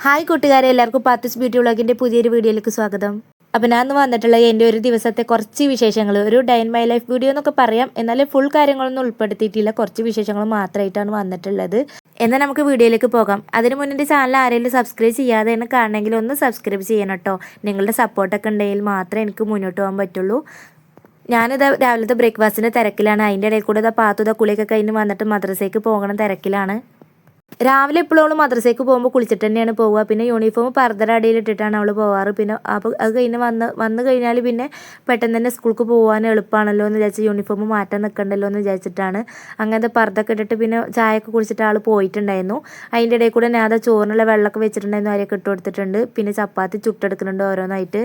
Hi കൂട്ടുകാരെ, എല്ലാവർക്കും Pathu's beauty വ്ളോഗിൻ്റെ പുതിയൊരു വീഡിയോയിലേക്ക് സ്വാഗതം. അപ്പോൾ ഞാൻ ഇന്ന് വന്നിട്ടുള്ള എൻ്റെ ഒരു ദിവസത്തെ കുറച്ച് വിശേഷങ്ങൾ, ഒരു day in my life video എന്നൊക്കെ പറയാം. എന്നാലും ഫുൾ കാര്യങ്ങളൊന്നും ഉൾപ്പെടുത്തിയിട്ടില്ല, കുറച്ച് വിശേഷങ്ങൾ മാത്രമായിട്ടാണ് വന്നിട്ടുള്ളത്. എന്നാൽ നമുക്ക് വീഡിയോയിലേക്ക് പോകാം. അതിന് മുന്നേ എൻ്റെ ചാനൽ ആരെങ്കിലും സബ്സ്ക്രൈബ് ചെയ്യാതെ എന്നെ കാണണമെങ്കിൽ ഒന്ന് സബ്സ്ക്രൈബ് ചെയ്യണം കേട്ടോ. നിങ്ങളുടെ സപ്പോർട്ടൊക്കെ ഉണ്ടെങ്കിൽ മാത്രമേ എനിക്ക് മുന്നോട്ട് പോകാൻ പറ്റുള്ളൂ. ഞാനിത് രാവിലത്തെ ബ്രേക്ക്ഫാസ്റ്റിൻ്റെ തിരക്കിലാണ്. അതിൻ്റെ ഇടയിൽ കൂടെ പാത്തുത കുളിയൊക്കെ കഴിഞ്ഞ് വന്നിട്ട് മദ്രസയ്ക്ക് പോകണം തിരക്കിലാണ്. രാവിലെ എപ്പോഴും മദ്രസയ്ക്ക് പോകുമ്പോൾ കുളിച്ചിട്ട് തന്നെയാണ് പോവുക. പിന്നെ യൂണിഫോം പർദ്ദയുടെ അടിയിലിട്ടിട്ടാണ് അവൾ പോവാറ്. പിന്നെ അപ്പോൾ അത് കഴിഞ്ഞ് വന്നു കഴിഞ്ഞാൽ പിന്നെ പെട്ടെന്ന് തന്നെ സ്കൂൾക്ക് പോകാൻ എളുപ്പമാണല്ലോ എന്ന് വിചാരിച്ച് യൂണിഫോം മാറ്റാൻ നിൽക്കണ്ടല്ലോ എന്ന് വിചാരിച്ചിട്ടാണ് അങ്ങനത്തെ പർദ്ദൊക്കെ ഇട്ടിട്ട് പിന്നെ ചായയൊക്കെ കുടിച്ചിട്ട് ആൾ പോയിട്ടുണ്ടായിരുന്നു. അതിൻ്റെ ഇടയിൽ കൂടെ ഞാൻ ചോറിനുള്ള വെള്ളമൊക്കെ വെച്ചിട്ടുണ്ടായിരുന്നു, അരിയൊക്കെ ഇട്ട് കൊടുത്തിട്ടുണ്ട്. പിന്നെ ചപ്പാത്തി ചുട്ടെടുക്കുന്നുണ്ട് ഓരോന്നായിട്ട്.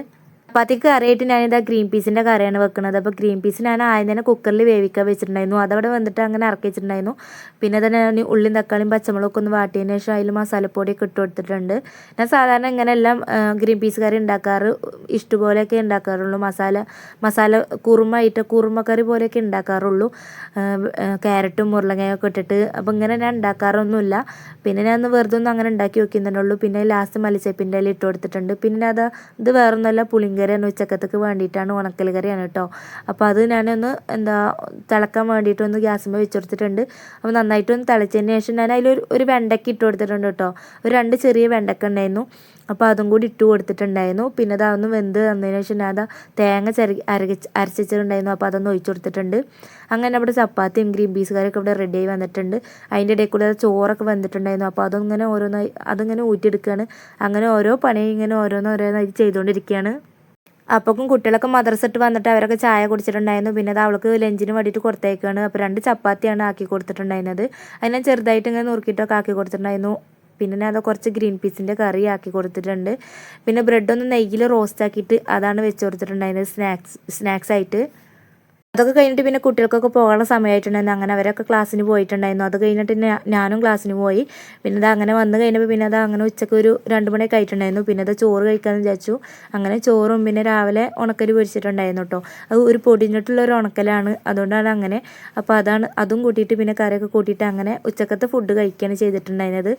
ചപ്പാത്തിക്ക് കറിയായിട്ട് ഞാനിതാ ഗ്രീൻ പീസിൻ്റെ കറിയാണ് വെക്കുന്നത്. അപ്പോൾ ഗ്രീൻ പീസ് ഞാൻ ആദ്യം തന്നെ കുക്കറിൽ വേവിക്കാൻ വെച്ചിട്ടുണ്ടായിരുന്നു. അതവിടെ വന്നിട്ട് അങ്ങനെ ഇറക്കി വെച്ചിട്ടുണ്ടായിരുന്നു. പിന്നെ തന്നെ ഞാൻ ഉള്ളിയും തക്കാളിയും പച്ചമുളകൊക്കെ ഒന്ന് വാട്ടിയതിന് ശേഷം അതിൽ മസാലപ്പൊടിയൊക്കെ ഇട്ട് കൊടുത്തിട്ടുണ്ട്. ഞാൻ സാധാരണ ഇങ്ങനെയെല്ലാം ഗ്രീൻ പീസ് കറി ഉണ്ടാക്കാറ് ഇഷ്ടപോലെയൊക്കെ ഉണ്ടാക്കാറുള്ളൂ. മസാല കുറുമക്കറി പോലെയൊക്കെ ഉണ്ടാക്കാറുള്ളൂ. ക്യാരറ്റും ഉരുളക്കിഴങ്ങൊക്കെ ഇട്ടിട്ട്. അപ്പോൾ ഇങ്ങനെ ഞാൻ ഉണ്ടാക്കാറൊന്നുമില്ല. പിന്നെ ഞാൻ വെറുതെ ഒന്ന് അങ്ങനെ ഉണ്ടാക്കി വെക്കുന്നുള്ളൂ. പിന്നെ ലാസ്റ്റ് മല്ലിച്ചപ്പിൻ്റെ ഇല ഇട്ട് കൊടുത്തിട്ടുണ്ട്. പിന്നെ ഇത് വേറൊന്നുമല്ല, പുളിങ്കറിയാണ്. ഉച്ചക്കത്തേക്ക് വേണ്ടിയിട്ടാണ്, ഉണക്കൽ കറിയാണ് കേട്ടോ. അപ്പോൾ അത് ഞാനൊന്ന് തിളക്കാൻ വേണ്ടിയിട്ടൊന്ന് ഗ്യാസിന്മേൽ വെച്ച് കൊടുത്തിട്ടുണ്ട്. അപ്പോൾ നന്നായിട്ടൊന്ന് തിളച്ചതിന് ശേഷം ഞാൻ അതിലൊരു വെണ്ടയ്ക്ക ഇട്ട് കൊടുത്തിട്ടുണ്ട് കേട്ടോ. ഒരു 2 ചെറിയ വെണ്ടയ്ക്ക ഉണ്ടായിരുന്നു. അപ്പോൾ അതും കൂടി ഇട്ട് കൊടുത്തിട്ടുണ്ടായിരുന്നു. പിന്നെ അതൊന്ന് വെന്ത് വന്നതിന് ശേഷം ഞാൻ തേങ്ങ അരച്ചിട്ടുണ്ടായിരുന്നു. അപ്പോൾ അതൊന്ന് ഒഴിച്ചു കൊടുത്തിട്ടുണ്ട്. അങ്ങനെ അവിടെ ചപ്പാത്തിയും ഗ്രീൻ പീസ് കറിയൊക്കെ ഇവിടെ റെഡി ആയി വന്നിട്ടുണ്ട്. അതിൻ്റെ ഇടയിൽ കൂടെ ചോറൊക്കെ വന്നിട്ടുണ്ടായിരുന്നു. അപ്പോൾ അതിങ്ങനെ ഊറ്റിയെടുക്കുകയാണ്. അങ്ങനെ ഓരോ പണിയും ഇങ്ങനെ ഓരോന്നായി ചെയ്തുകൊണ്ടിരിക്കുകയാണ്. അപ്പോഴേക്കും കുട്ടികളൊക്കെ മദ്രസ ഇട്ട് വന്നിട്ട് അവരൊക്കെ ചായ കുടിച്ചിട്ടുണ്ടായിരുന്നു. പിന്നെ അവൾക്ക് ലഞ്ചിന് വേണ്ടിയിട്ട് കൊടുത്തേക്കാണ്. അപ്പോൾ 2 ചപ്പാത്തിയാണ് ആക്കി കൊടുത്തിട്ടുണ്ടായിരുന്നത്. അത് ഞാൻ ചെറുതായിട്ട് ഇങ്ങനെ നുറുക്കിയിട്ടൊക്കെ ആക്കി കൊടുത്തിട്ടുണ്ടായിരുന്നു. പിന്നെ ഞാൻ കുറച്ച് ഗ്രീൻ പീസിൻ്റെ കറി ആക്കി കൊടുത്തിട്ടുണ്ട്. പിന്നെ ബ്രെഡൊന്ന് നെയ്യിൽ റോസ്റ്റ് ആക്കിയിട്ട് അതാണ് വെച്ച് കൊടുത്തിട്ടുണ്ടായിരുന്നത് സ്നാക്സ് ആയിട്ട്. അതൊക്കെ കഴിഞ്ഞിട്ട് പിന്നെ കുട്ടികൾക്കൊക്കെ പോകാനുള്ള സമയമായിട്ടുണ്ടായിരുന്നു. അങ്ങനെ അവരൊക്കെ ക്ലാസ്സിന് പോയിട്ടുണ്ടായിരുന്നു. അത് കഴിഞ്ഞിട്ട് ഞാനും ക്ലാസ്സിന് പോയി. പിന്നെ അങ്ങനെ വന്നു കഴിഞ്ഞപ്പോൾ പിന്നെ അങ്ങനെ ഉച്ചയ്ക്ക് ഒരു 2 മണിയൊക്കെ ആയിട്ടുണ്ടായിരുന്നു. പിന്നെ ചോറ് കഴിക്കാമെന്ന് വിചാരിച്ചു. അങ്ങനെ ചോറും പിന്നെ രാവിലെ ഉണക്കൽ പൊരിച്ചിട്ടുണ്ടായിരുന്നു കേട്ടോ. അത് ഒരു പൊടിഞ്ഞിട്ടുള്ളൊരു ഉണക്കലാണ്, അതുകൊണ്ടാണ് അങ്ങനെ. അപ്പോൾ അതും കൂട്ടിയിട്ട് പിന്നെ കറിയൊക്കെ കൂട്ടിയിട്ട് അങ്ങനെ ഉച്ചക്കത്തെ ഫുഡ് കഴിക്കുകയാണ് ചെയ്തിട്ടുണ്ടായിരുന്നത്.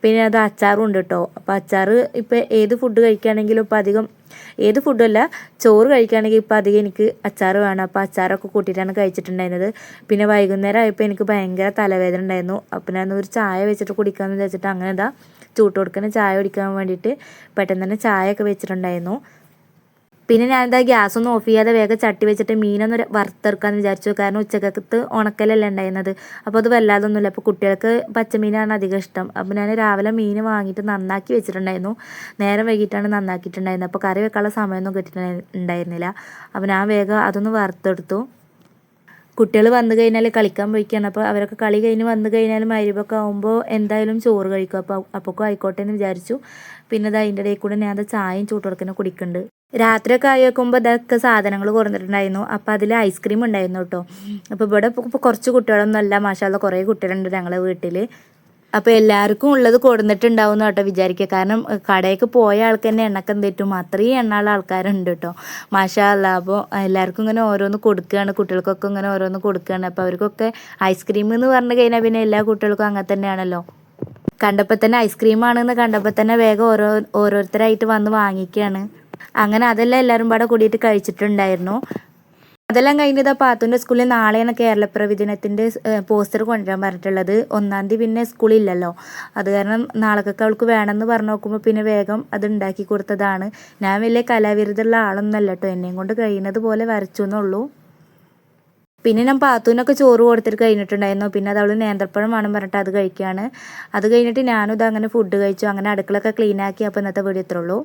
പിന്നെ അച്ചാറും ഉണ്ട് കേട്ടോ. അപ്പോൾ അച്ചാർ ഇപ്പോൾ ഏത് ഫുഡ് കഴിക്കുകയാണെങ്കിലും ഇപ്പോൾ അധികം ഏത് ഫുഡല്ല, ചോറ് കഴിക്കുകയാണെങ്കിൽ ഇപ്പോൾ അധികം എനിക്ക് അച്ചാർ വേണം. അപ്പോൾ അച്ചാറൊക്കെ കൂട്ടിയിട്ടാണ് കഴിച്ചിട്ടുണ്ടായിരുന്നത്. പിന്നെ വൈകുന്നേരം ആയപ്പോൾ എനിക്ക് ഭയങ്കര തലവേദന ഉണ്ടായിരുന്നു. അപ്പോൾ ഞാൻ ഒരു ചായ വെച്ചിട്ട് കുടിക്കാമെന്ന് വിചാരിച്ചിട്ട് അങ്ങനെ ചൂട്ട് കൊടുക്കുന്ന ചായ കുടിക്കാൻ വേണ്ടിയിട്ട് പെട്ടെന്ന് തന്നെ ചായയൊക്കെ വെച്ചിട്ടുണ്ടായിരുന്നു. പിന്നെ ഞാനിതാ ഗ്യാസൊന്നും ഓഫ് ചെയ്യാതെ വേഗം ചട്ടി വെച്ചിട്ട് മീനൊന്ന് വറുത്തെടുക്കാമെന്ന് വിചാരിച്ചു. കാരണം ഉച്ചക്കത്ത് ഉണക്കലല്ല ഉണ്ടായിരുന്നത്. അപ്പോൾ അത് വല്ലാതൊന്നുമില്ല. അപ്പോൾ കുട്ടികൾക്ക് പച്ചമീനാണ് അധികം ഇഷ്ടം. അപ്പോൾ ഞാൻ രാവിലെ മീൻ വാങ്ങിയിട്ട് നന്നാക്കി വെച്ചിട്ടുണ്ടായിരുന്നു. നേരം വൈകിട്ടാണ് നന്നാക്കിയിട്ടുണ്ടായിരുന്നത്. അപ്പോൾ കറി വെക്കാനുള്ള സമയമൊന്നും കിട്ടിയിട്ടുണ്ടായിരുന്നില്ല. അപ്പോൾ ഞാൻ വേഗം അതൊന്ന് വറുത്തെടുത്തു. കുട്ടികൾ വന്നു കഴിഞ്ഞാൽ കളിക്കാൻ പോയിക്കാണ്. അപ്പോൾ അവരൊക്കെ കളി കഴിഞ്ഞ് വന്നു കഴിഞ്ഞാൽ മഗ്‌രിബൊക്കെ ആകുമ്പോൾ എന്തായാലും ചോറ് കഴിക്കും. അപ്പോൾ ആയിക്കോട്ടെ എന്ന് വിചാരിച്ചു. പിന്നെ അതിൻ്റെ ഇടയിൽ കൂടെ ഞാൻ ചായയും ചൂട്ടുകൊടുക്കുന്ന കുടിക്കുന്നുണ്ട്. രാത്രിയൊക്കെ ആയി വെക്കുമ്പോൾ ഇതൊക്കെ സാധനങ്ങൾ കൊടുത്തിട്ടുണ്ടായിരുന്നു. അപ്പോൾ അതിൽ ഐസ്ക്രീം ഉണ്ടായിരുന്നു കേട്ടോ. അപ്പോൾ ഇവിടെ ഇപ്പോൾ കുറച്ച് കുട്ടികളൊന്നും അല്ല, മാഷാഅല്ലാഹ് കുറേ കുട്ടികളുണ്ട് ഞങ്ങളെ വീട്ടിൽ. അപ്പോൾ എല്ലാവർക്കും ഉള്ളത് കൊടുത്തിട്ടുണ്ടാവും കേട്ടോ വിചാരിക്കുക. കാരണം കടയിലേക്ക് പോയ ആൾക്ക് തന്നെ എണ്ണക്കം തെറ്റും, അത്രയും എണ്ണയുള്ള ആൾക്കാരുണ്ട് കേട്ടോ, മാഷാഅല്ലാഹ്. അപ്പോൾ എല്ലാവർക്കും ഇങ്ങനെ ഓരോന്ന് കൊടുക്കുകയാണ്, കുട്ടികൾക്കൊക്കെ ഇങ്ങനെ ഓരോന്ന് കൊടുക്കുകയാണ്. അപ്പോൾ അവർക്കൊക്കെ ഐസ്ക്രീം എന്ന് പറഞ്ഞു കഴിഞ്ഞാൽ പിന്നെ എല്ലാ കുട്ടികൾക്കും അങ്ങനെ തന്നെയാണല്ലോ. കണ്ടപ്പോൾ തന്നെ ഐസ്ക്രീമാണെന്ന് കണ്ടപ്പോൾ തന്നെ വേഗം ഓരോരുത്തരായിട്ട് വന്ന് വാങ്ങിക്കുകയാണ്. അങ്ങനെ അതെല്ലാം എല്ലാവരും പാടെ കൂടിയിട്ട് കഴിച്ചിട്ടുണ്ടായിരുന്നു. അതെല്ലാം കഴിഞ്ഞത് പാത്തുൻ്റെ സ്കൂളിൽ നാളെയാണ് കേരളപ്പിറവി ദിനത്തിൻ്റെ പോസ്റ്റർ കൊണ്ടുവരാൻ പറഞ്ഞിട്ടുള്ളത്. 1-ാം തീയതി പിന്നെ സ്കൂളില്ലല്ലോ. അത് കാരണം നാളേക്കൊക്കെ അവൾക്ക് വേണമെന്ന് പറഞ്ഞു നോക്കുമ്പോൾ പിന്നെ വേഗം അത് ഉണ്ടാക്കി കൊടുത്തതാണ്. ഞാൻ വലിയ കലാവിരുദ്ധുള്ള ആളൊന്നുമല്ല കേട്ടോ, എന്നെയും കൊണ്ട് കഴിയുന്നത് പോലെ വരച്ചു എന്നുള്ളൂ. പിന്നെ ഞാൻ പാത്തൂനൊക്കെ ചോറ് കൊടുത്തിട്ട് കഴിഞ്ഞിട്ടുണ്ടായിരുന്നു. പിന്നെ അത് അവൾ നേന്ത്രപ്പഴം വേണം പറഞ്ഞിട്ട് അത് കഴിക്കുകയാണ്. അത് കഴിഞ്ഞിട്ട് ഞാനും അങ്ങനെ ഫുഡ് കഴിച്ചു. അങ്ങനെ അടുക്കളൊക്കെ ക്ലീനാക്കി. അപ്പോൾ ഇന്നത്തെ വീഡിയോ ഇത്രയുള്ളൂ.